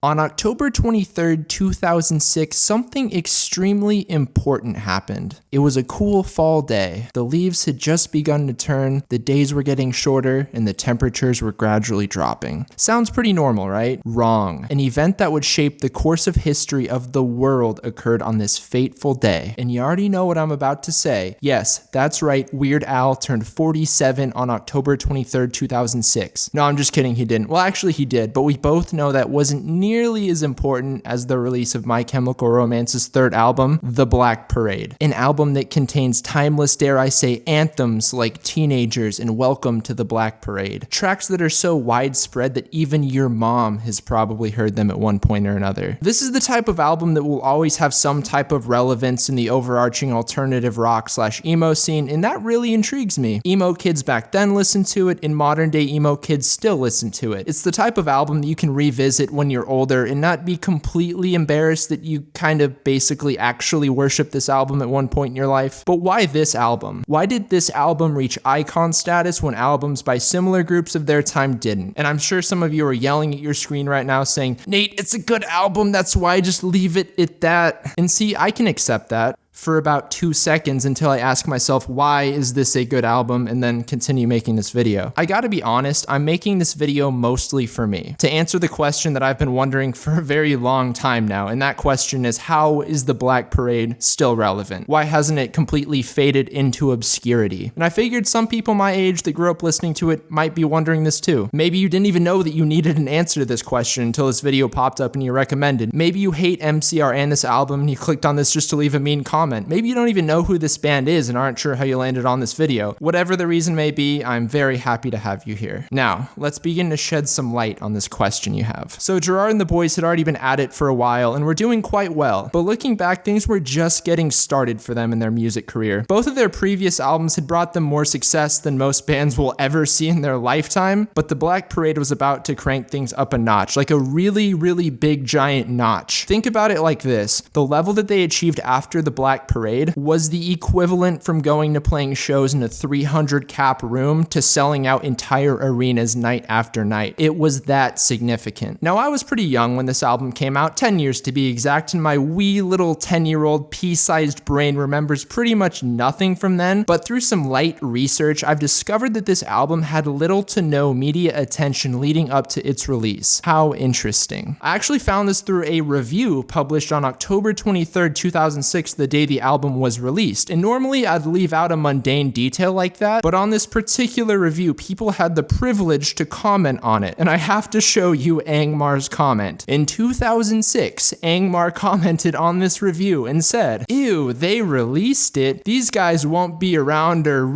On October 23rd, 2006, something extremely important happened. It was a cool fall day. The leaves had just begun to turn, the days were getting shorter, and the temperatures were gradually dropping. Sounds pretty normal, right? Wrong. An event that would shape the course of history of the world occurred on this fateful day. And you already know what I'm about to say. Yes, that's right, Weird Al turned 47 on October 23rd, 2006. No, I'm just kidding, he didn't. Well, actually he did, but we both know that wasn't nearly as important as the release of My Chemical Romance's third album, The Black Parade. An album that contains timeless, dare I say, anthems like Teenagers and Welcome to the Black Parade. Tracks that are so widespread that even your mom has probably heard them at one point or another. This is the type of album that will always have some type of relevance in the overarching alternative rock / emo scene, and that really intrigues me. Emo kids back then listened to it, and modern day emo kids still listen to it. It's the type of album that you can revisit when you're older and not be completely embarrassed that you kind of basically actually worship this album at one point in your life. But why this album? Why did this album reach icon status when albums by similar groups of their time didn't? And I'm sure some of you are yelling at your screen right now saying, Nate, it's a good album, that's why, just leave it at that. And see, I can accept that for about 2 seconds until I ask myself, why is this a good album, and then continue making this video. I gotta be honest, I'm making this video mostly for me, to answer the question that I've been wondering for a very long time now, and that question is, how is the Black Parade still relevant? Why hasn't it completely faded into obscurity? And I figured some people my age that grew up listening to it might be wondering this too. Maybe you didn't even know that you needed an answer to this question until this video popped up and you recommended. Maybe you hate MCR and this album and you clicked on this just to leave a mean comment. Maybe you don't even know who this band is and aren't sure how you landed on this video. Whatever the reason may be, I'm very happy to have you here. Now, let's begin to shed some light on this question you have. So Gerard and the boys had already been at it for a while and were doing quite well, but looking back, things were just getting started for them in their music career. Both of their previous albums had brought them more success than most bands will ever see in their lifetime, but the Black Parade was about to crank things up a notch, like a really, really big giant notch. Think about it like this. The level that they achieved after the Black Parade was the equivalent from going to playing shows in a 300 cap room to selling out entire arenas night after night. It was that significant. Now, I was pretty young when this album came out, 10 years to be exact, and my wee little 10-year-old pea-sized brain remembers pretty much nothing from then, but through some light research, I've discovered that this album had little to no media attention leading up to its release. How interesting. I actually found this through a review published on October 23rd, 2006, the day the album was released. And normally I'd leave out a mundane detail like that, but on this particular review, people had the privilege to comment on it. And I have to show you Angmar's comment. In 2006, Angmar commented on this review and said, "Ew, they released it. These guys won't be around or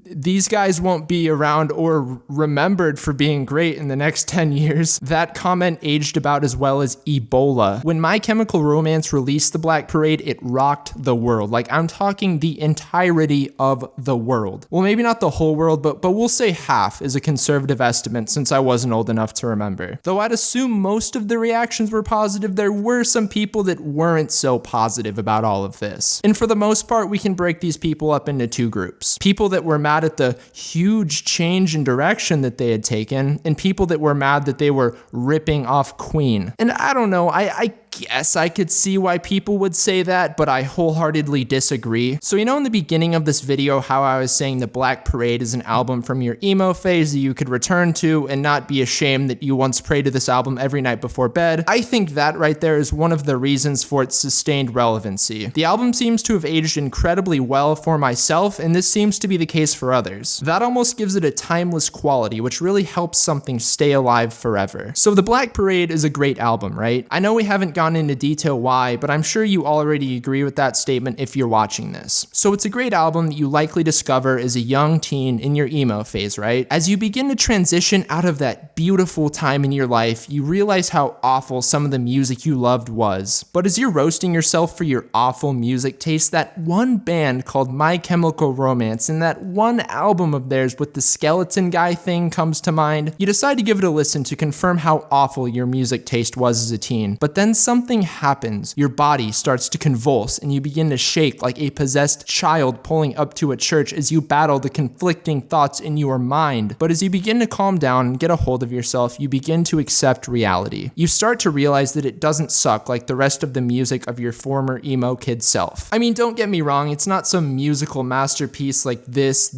these guys won't be around or remembered for being great in the next 10 years. That comment aged about as well as Ebola. When My Chemical Romance released the Black Parade, it rocked the world. Like, I'm talking the entirety of the world. Well, maybe not the whole world, but we'll say half is a conservative estimate since I wasn't old enough to remember. Though I'd assume most of the reactions were positive, there were some people that weren't so positive about all of this. And for the most part, we can break these people up into two groups. People that were mad at the huge change in direction that they had taken, and people that were mad that they were ripping off Queen. And I don't know, I guess I could see why people would say that, but I wholeheartedly disagree. So you know in the beginning of this video how I was saying the Black Parade is an album from your emo phase that you could return to and not be ashamed that you once prayed to this album every night before bed? I think that right there is one of the reasons for its sustained relevancy. The album seems to have aged incredibly well for myself, and this seems to be the case for others. That almost gives it a timeless quality, which really helps something stay alive forever. So the Black Parade is a great album, right? I know we haven't gone into detail why, but I'm sure you already agree with that statement if you're watching this. So it's a great album that you likely discover as a young teen in your emo phase, right? As you begin to transition out of that beautiful time in your life, you realize how awful some of the music you loved was. But as you're roasting yourself for your awful music taste, that one band called My Chemical Romance and that one one album of theirs with the skeleton guy thing comes to mind. You decide to give it a listen to confirm how awful your music taste was as a teen. But then something happens. Your body starts to convulse and you begin to shake like a possessed child pulling up to a church as you battle the conflicting thoughts in your mind. But as you begin to calm down and get a hold of yourself, you begin to accept reality. You start to realize that it doesn't suck like the rest of the music of your former emo kid self. I mean, don't get me wrong, it's not some musical masterpiece like this,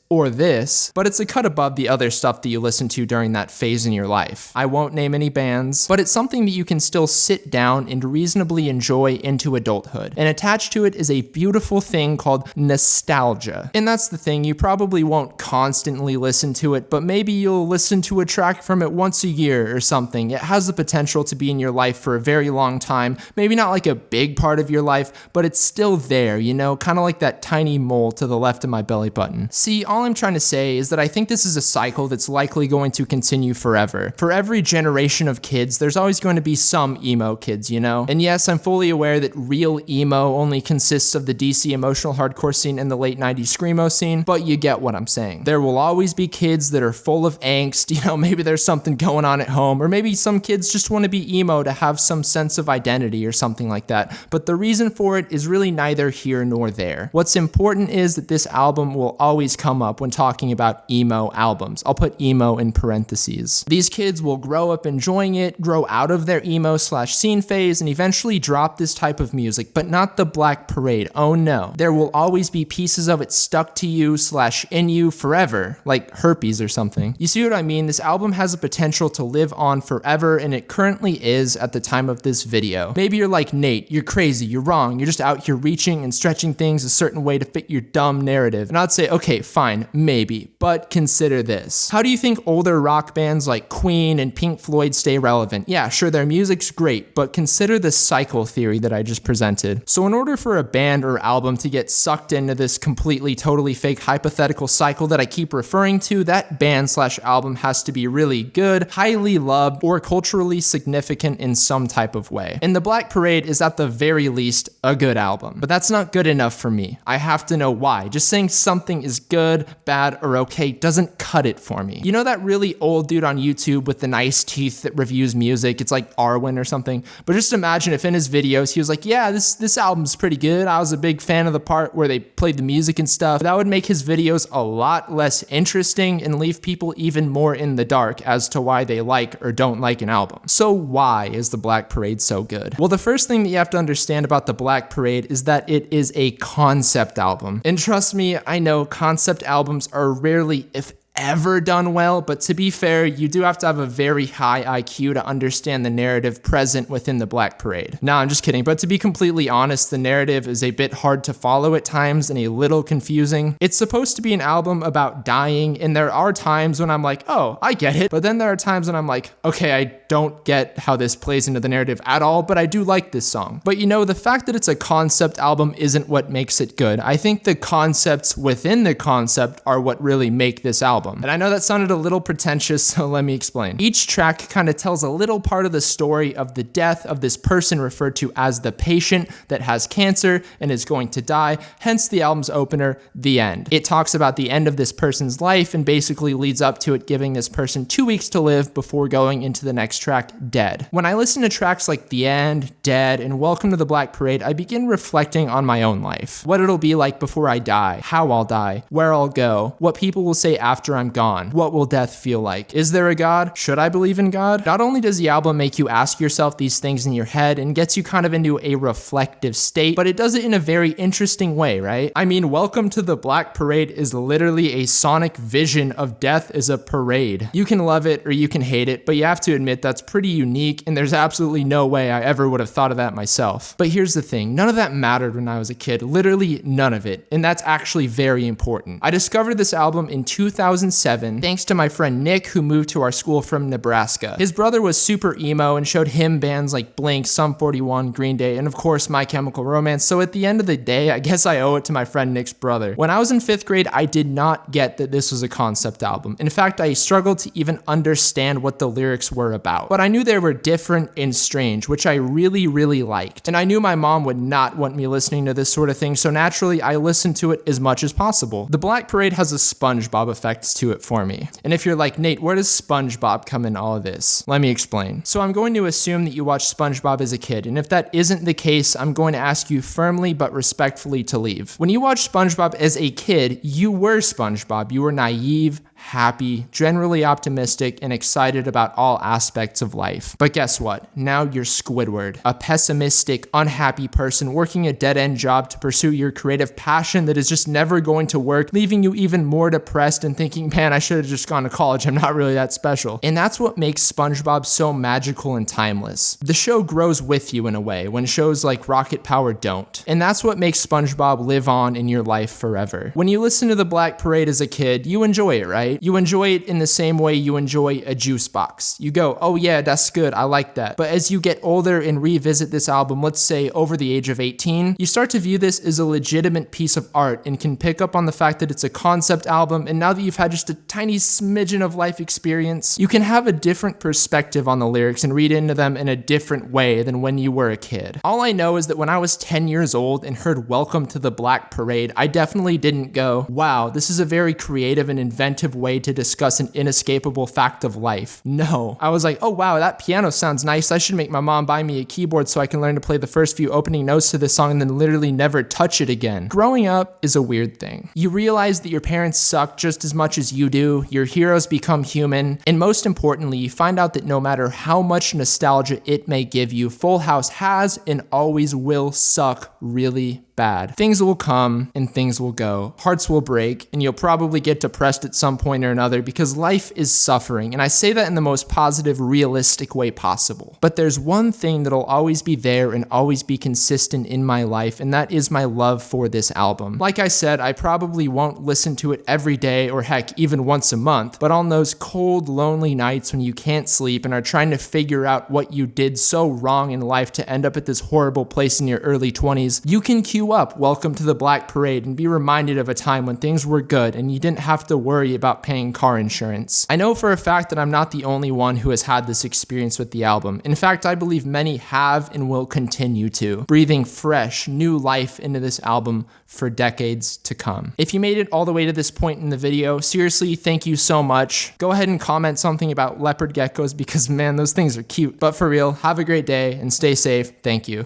or this, but it's a cut above the other stuff that you listen to during that phase in your life. I won't name any bands, but it's something that you can still sit down and reasonably enjoy into adulthood. And attached to it is a beautiful thing called nostalgia. And that's the thing, you probably won't constantly listen to it, but maybe you'll listen to a track from it once a year or something. It has the potential to be in your life for a very long time, maybe not like a big part of your life, but it's still there, you know, kind of like that tiny mole to the left of my belly button. See, all I'm trying to say is that I think this is a cycle that's likely going to continue forever. For every generation of kids, there's always going to be some emo kids, you know? And yes, I'm fully aware that real emo only consists of the DC emotional hardcore scene and the late 90s screamo scene, but you get what I'm saying. There will always be kids that are full of angst, you know, maybe there's something going on at home, or maybe some kids just want to be emo to have some sense of identity or something like that. But the reason for it is really neither here nor there. What's important is that this album will always come up when talking about emo albums. I'll put emo in parentheses. These kids will grow up enjoying it, grow out of their emo/scene phase, and eventually drop this type of music, but not the Black Parade. Oh no. There will always be pieces of it stuck to you/in you forever, like herpes or something. You see what I mean? This album has the potential to live on forever, and it currently is at the time of this video. Maybe you're like, Nate, you're crazy, you're wrong, you're just out here reaching and stretching things a certain way to fit your dumb narrative. And I'd say, okay, fine, maybe, but consider this. How do you think older rock bands like Queen and Pink Floyd stay relevant? Yeah, sure, their music's great, but consider the cycle theory that I just presented. So in order for a band or album to get sucked into this completely, totally fake hypothetical cycle that I keep referring to, that band/album has to be really good, highly loved, or culturally significant in some type of way. And the Black Parade is at the very least a good album. But that's not good enough for me. I have to know why. Just saying something is good, bad, or okay doesn't cut it for me. You know that really old dude on YouTube with the nice teeth that reviews music? It's like Arwen or something. But just imagine if in his videos he was like, yeah, this album's pretty good. I was a big fan of the part where they played the music and stuff. That would make his videos a lot less interesting and leave people even more in the dark as to why they like or don't like an album. So why is the Black Parade so good? Well, the first thing that you have to understand about the Black Parade is that it is a concept album. And trust me, I know concept albums are rarely, if ever, done well, but to be fair, you do have to have a very high IQ to understand the narrative present within the Black Parade. No, I'm just kidding, but to be completely honest, the narrative is a bit hard to follow at times and a little confusing. It's supposed to be an album about dying, and there are times when I'm like, oh, I get it, but then there are times when I'm like, okay, I don't get how this plays into the narrative at all, but I do like this song. But you know, the fact that it's a concept album isn't what makes it good. I think the concepts within the concept are what really make this album. And I know that sounded a little pretentious, so let me explain. Each track kind of tells a little part of the story of the death of this person referred to as the patient that has cancer and is going to die, hence the album's opener, The End. It talks about the end of this person's life and basically leads up to it giving this person 2 weeks to live before going into the next track, Dead. When I listen to tracks like The End, Dead, and Welcome to the Black Parade, I begin reflecting on my own life. What it'll be like before I die, how I'll die, where I'll go, what people will say after I'm gone. What will death feel like? Is there a God? Should I believe in God? Not only does the album make you ask yourself these things in your head and gets you kind of into a reflective state, but it does it in a very interesting way, right? I mean, Welcome to the Black Parade is literally a sonic vision of death as a parade. You can love it or you can hate it, but you have to admit that's pretty unique, and there's absolutely no way I ever would have thought of that myself. But here's the thing, none of that mattered when I was a kid, literally none of it, and that's actually very important. I discovered this album in 2000 2007, thanks to my friend Nick, who moved to our school from Nebraska. His brother was super emo and showed him bands like Blink, Sum 41, Green Day, and of course My Chemical Romance, so at the end of the day, I guess I owe it to my friend Nick's brother. When I was in 5th grade, I did not get that this was a concept album. In fact, I struggled to even understand what the lyrics were about. But I knew they were different and strange, which I really, really liked. And I knew my mom would not want me listening to this sort of thing, so naturally I listened to it as much as possible. The Black Parade has a SpongeBob effect to it for me. And if you're like, Nate, where does SpongeBob come in all of this? Let me explain. So I'm going to assume that you watched SpongeBob as a kid, and if that isn't the case, I'm going to ask you firmly but respectfully to leave. When you watched SpongeBob as a kid, you were SpongeBob. You were naive, happy, generally optimistic, and excited about all aspects of life. But guess what? Now you're Squidward, a pessimistic, unhappy person working a dead-end job to pursue your creative passion that is just never going to work, leaving you even more depressed and thinking, man, I should have just gone to college. I'm not really that special. And that's what makes SpongeBob so magical and timeless. The show grows with you in a way, when shows like Rocket Power don't. And that's what makes SpongeBob live on in your life forever. When you listen to the Black Parade as a kid, you enjoy it, right? You enjoy it in the same way you enjoy a juice box. You go, oh yeah, that's good, I like that. But as you get older and revisit this album, let's say over the age of 18, you start to view this as a legitimate piece of art and can pick up on the fact that it's a concept album, and now that you've had just a tiny smidgen of life experience, you can have a different perspective on the lyrics and read into them in a different way than when you were a kid. All I know is that when I was 10 years old and heard Welcome to the Black Parade, I definitely didn't go, wow, this is a very creative and inventive way to discuss an inescapable fact of life. No. I was like, oh wow, that piano sounds nice. I should make my mom buy me a keyboard so I can learn to play the first few opening notes to this song and then literally never touch it again. Growing up is a weird thing. You realize that your parents suck just as much as you do, your heroes become human, and most importantly, you find out that no matter how much nostalgia it may give you, Full House has and always will suck really bad. Things will come and things will go. Hearts will break, and you'll probably get depressed at some point or another because life is suffering, and I say that in the most positive, realistic way possible. But there's one thing that'll always be there and always be consistent in my life, and that is my love for this album. Like I said, I probably won't listen to it every day or heck, even once a month, but on those cold, lonely nights when you can't sleep and are trying to figure out what you did so wrong in life to end up at this horrible place in your early 20s, you can cue up Welcome to the Black Parade and be reminded of a time when things were good and you didn't have to worry about paying car insurance. I know for a fact that I'm not the only one who has had this experience with the album. In fact, I believe many have and will continue to, breathing fresh, new life into this album for decades to come. If you made it all the way to this point in the video, seriously, thank you so much. Go ahead and comment something about leopard geckos because man, those things are cute. But for real, have a great day and stay safe. Thank you.